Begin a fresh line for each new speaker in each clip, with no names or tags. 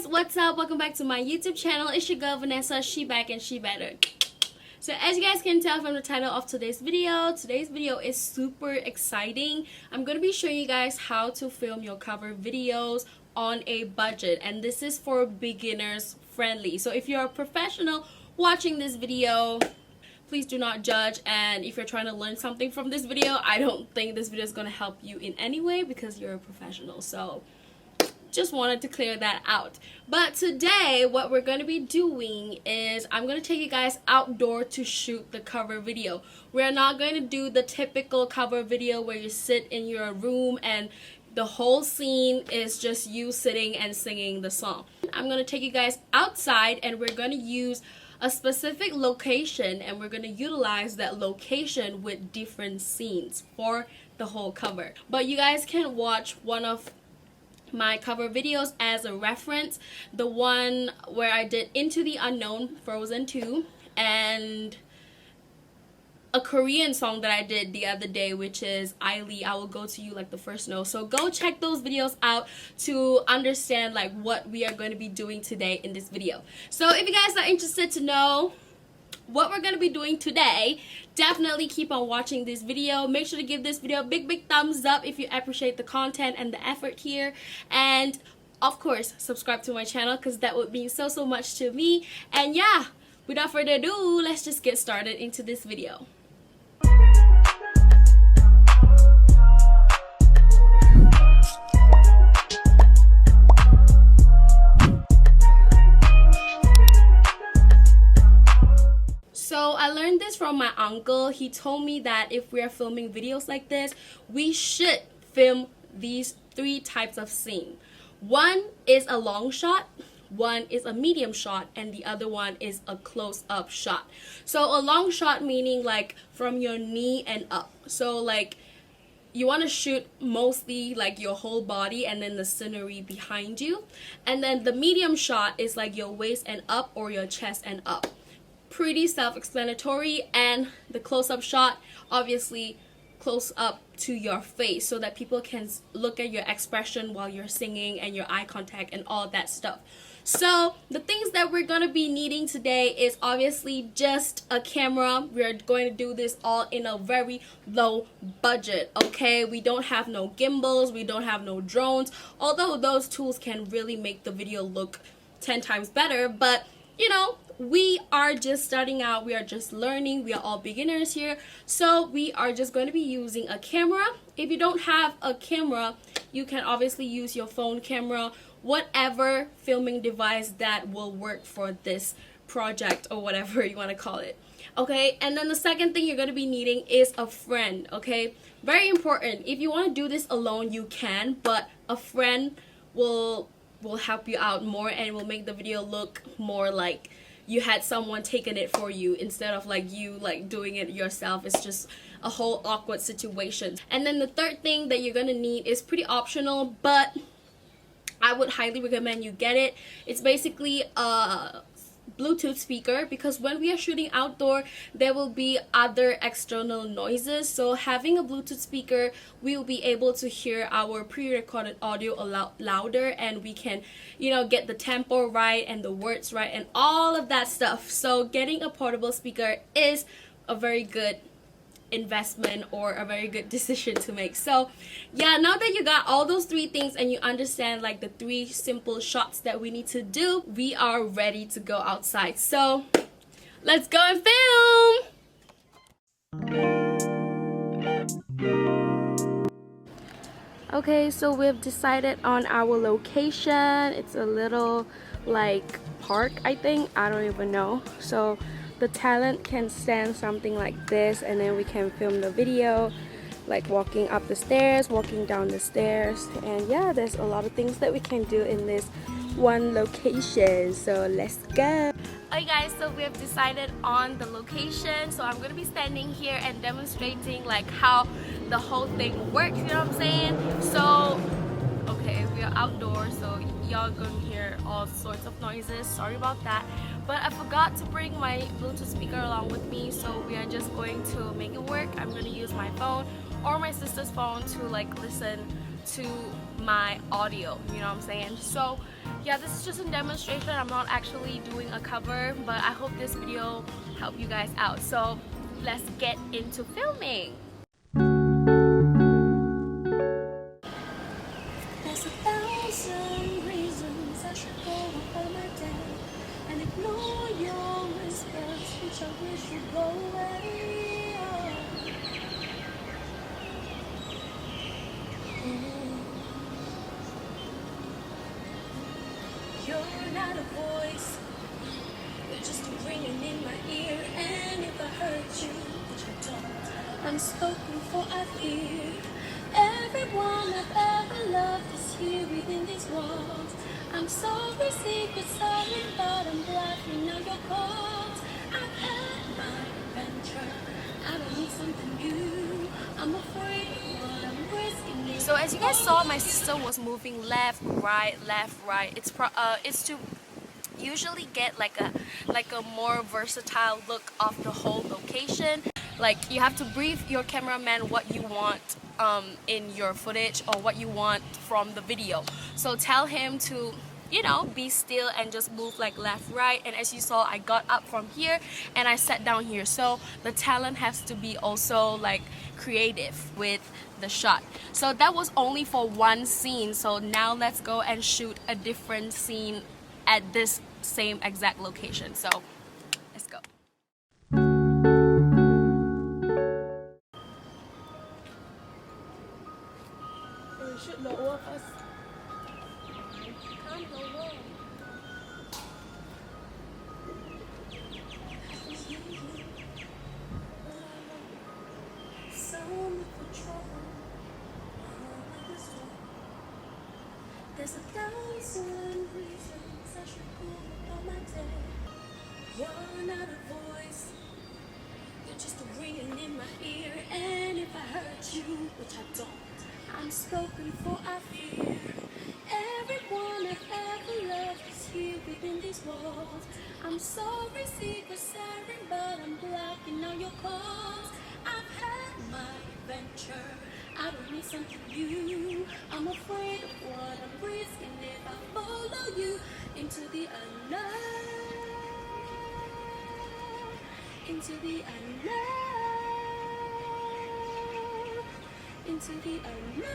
guys, what's up? Welcome back to my YouTube channel. It's your girl Vanessa. She back and she better. So as you guys can tell from the title of today's video is super exciting. I'm going to be showing you guys how to film your cover videos on a budget, and this is for beginners friendly. So if you're a professional watching this video, please do not judge, and if you're trying to learn something from this video, I don't think this video is going to help you in any way because you're a professional. So just wanted to clear that out. But today what we're going to be doing is I'm going to take you guys outdoor to shoot the cover video. We're not going to do the typical cover video where you sit in your room and the whole scene is just you sitting and singing the song. I'm going to take you guys outside and we're going to use a specific location, and we're going to utilize that location with different scenes for the whole cover. But you guys can watch one of my cover videos as a reference, the one where I did Into the Unknown, Frozen 2, and a Korean song that I did the other day, which is I Will Go to You Like the First Snow. So go check those videos out to understand like what we are going to be doing today in this video. So if you guys are interested to know what we're going to be doing today, definitely keep on watching this video. Make sure to give this video a big thumbs up if you appreciate the content and the effort here, and of course subscribe to my channel because that would mean so much to me. And yeah, without further ado, let's just get started into this video. So I learned this from my uncle. He told me that if we are filming videos like this, we should film these three types of scene. One is a long shot, one is a medium shot, and the other one is a close-up shot. So a long shot meaning like from your knee and up. So like you want to shoot mostly like your whole body and then the scenery behind you. And then the medium shot is like your waist and up or your chest and up. Pretty self-explanatory. And the close-up shot, obviously close up to your face so that people can look at your expression while you're singing and your eye contact and all that stuff. So the things that we're going to be needing today is obviously just a camera. We're going to do this all in a very low budget, okay? We don't have no gimbals, we don't have no drones, although those tools can really make the video look 10 times better. But you know, we are just starting out, we are just learning, we are all beginners here, so we are just going to be using a camera. If you don't have a camera, you can obviously use your phone camera, whatever filming device that will work for this project or whatever you want to call it, okay? And then the second thing you're going to be needing is a friend, okay? Very important. If you want to do this alone, you can, but a friend will help you out more and will make the video look more like you had someone taking it for you instead of like you like doing it yourself. It's just a whole awkward situation. And then the third thing that you're gonna need is pretty optional, but I would highly recommend you get it. It's basically a Bluetooth speaker, because when we are shooting outdoor there will be other external noises. So having a Bluetooth speaker, we will be able to hear our pre-recorded audio a lot louder, and we can, you know, get the tempo right and the words right and all of that stuff. So getting a portable speaker is a very good investment or a very good decision to make. So yeah, now that you got all those three things and you understand like the three simple shots that we need to do, we are ready to go outside. So let's go and film. Okay, so we've decided on our location. It's a little like park, I think, I don't even know. So the talent can stand something like this, and then we can film the video like walking up the stairs, walking down the stairs, and yeah, there's a lot of things that we can do in this one location. So let's go. Alright guys, so we have decided on the location. So I'm going to be standing here and demonstrating like how the whole thing works, you know what I'm saying? So okay, we are outdoors, so y'all gonna hear all sorts of noises, sorry about that. But I forgot to bring my Bluetooth speaker along with me, so we are just going to make it work. I'm gonna use my phone or my sister's phone to like listen to my audio, you know what I'm saying? So Yeah, this is just a demonstration. I'm not actually doing a cover, but I hope this video helped you guys out. So let's get into filming. There's 1,000 reasons I should go on my day and ignore your whispers, which I wish would go away. You're not a voice, you're just a ringing in my ear. And if I hurt you, which I don't, unspoken for I fear. Everyone I've ever loved is here within these walls. I'm sorry, secret silent, but I'm blocking out your calls. I've had my adventure, I don't need something new. I'm afraid of what I'm risking. So as you guys saw, my sister was moving left, right, left, right. It's to usually get like a more versatile look of the whole location. Like you have to brief your cameraman what you want in your footage or what you want from the video. So tell him to, you know, be still and just move like left, right. And as you saw, I got up from here and I sat down here. So the talent has to be also like creative with the shot. So that was only for one scene. So now let's go and shoot a different scene at this same exact location. So let's go. We should lower first. Can't lower. There's 1,000 reasons I should go on my day. You're not a voice, you're just a ringing in my ear. And if I hurt you, which I don't, I'm spoken for I fear. Everyone I've ever loved is here within these walls. I'm sorry, secret siren, but I'm blocking all your calls. I've had my adventure, I don't need something new. I'm afraid of what I'm risking if I follow you into the unknown. Into the unknown. Into the unknown.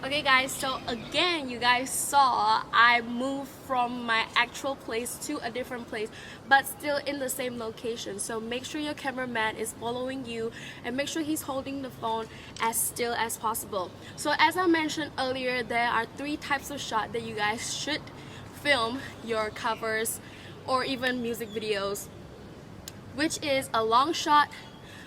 Okay guys, so again, you guys saw I moved from my actual place to a different place, but still in the same location. So make sure your cameraman is following you and make sure he's holding the phone as still as possible. So as I mentioned earlier, there are 3 types of shot that you guys should film your covers or even music videos, which is a long shot,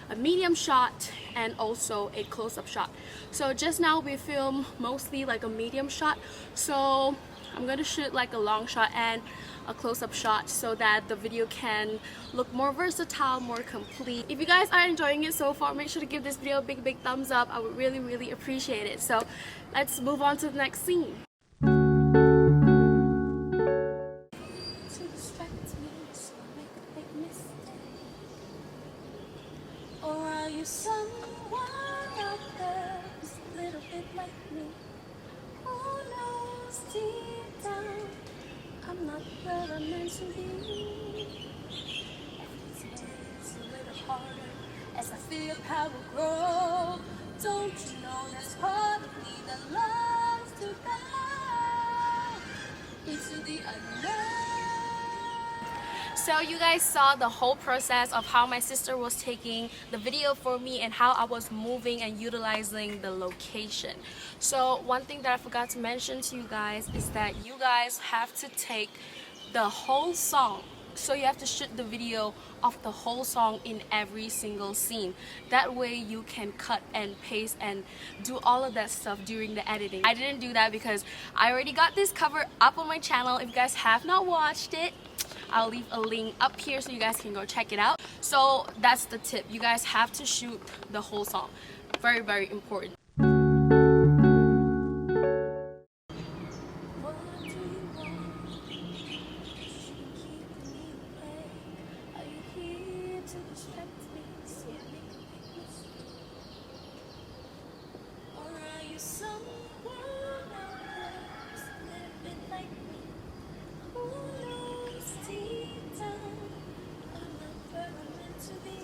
a medium shot, and also a close-up shot. So just now we filmed mostly like a medium shot, so I'm gonna shoot like a long shot and a close-up shot so that the video can look more versatile, more complete. If you guys are enjoying it so far, make sure to give this video a big thumbs up. I would really appreciate it. So let's move on to the next scene. Someone out there who's a little bit like me, who knows deep down I'm not where I'm meant to be. Every day it's a little harder as I feel power grow. Don't you know there's part of me that loves to go into the unknown. So you guys saw the whole process of how my sister was taking the video for me and how I was moving and utilizing the location. So one thing that I forgot to mention to you guys is that you guys have to take the whole song. So you have to shoot the video of the whole song in every single scene. That way you can cut and paste and do all of that stuff during the editing. I didn't do that because I already got this cover up on my channel. If you guys have not watched it, I'll leave a link up here so you guys can go check it out. So that's the tip. You guys have to shoot the whole song. Very important. What do you want? Are you here? to distract me, so I make a big mistake. Or are you someone else living like me? Who knows deep down I'm not where I'm meant to be?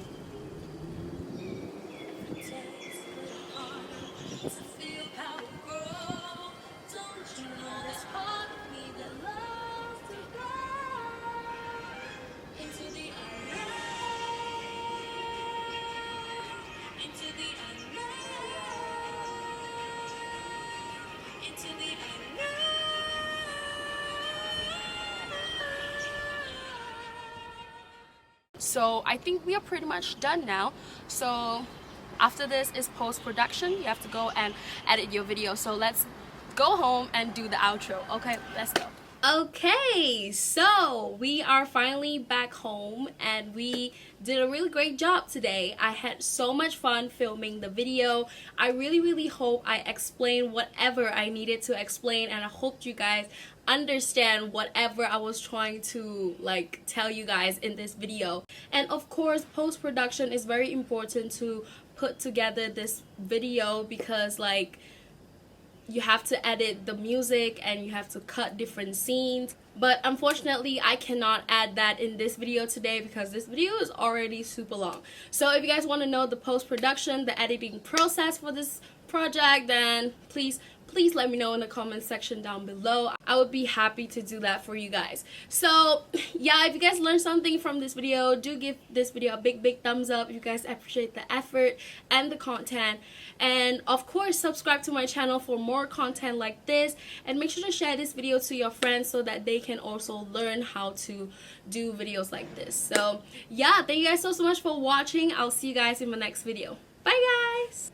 It takes a little harder to feel power grow. Don't you know there's part of me that loves to go into the unknown, into the unknown, into the unknown. So I think we are pretty much done now. So after this is post-production. You have to go and edit your video. So let's go home and do the outro. Okay, let's go. Okay, so we are finally back home and we did a really great job today. I had so much fun filming the video. I really hope I explained whatever I needed to explain, and I hope you guys understand whatever I was trying to like tell you guys in this video. And of course, post-production is very important to put together this video because like you have to edit the music and you have to cut different scenes, but unfortunately I cannot add that in this video today because this video is already super long. So if you guys want to know the post-production, the editing process for this project, then please let me know in the comment section down below. I would be happy to do that for you guys. So yeah, if you guys learned something from this video, do give this video a big thumbs up if you guys appreciate the effort and the content. And of course, subscribe to my channel for more content like this, and make sure to share this video to your friends so that they can also learn how to do videos like this. So yeah, thank you guys so much for watching. I'll see you guys in my next video. Bye guys.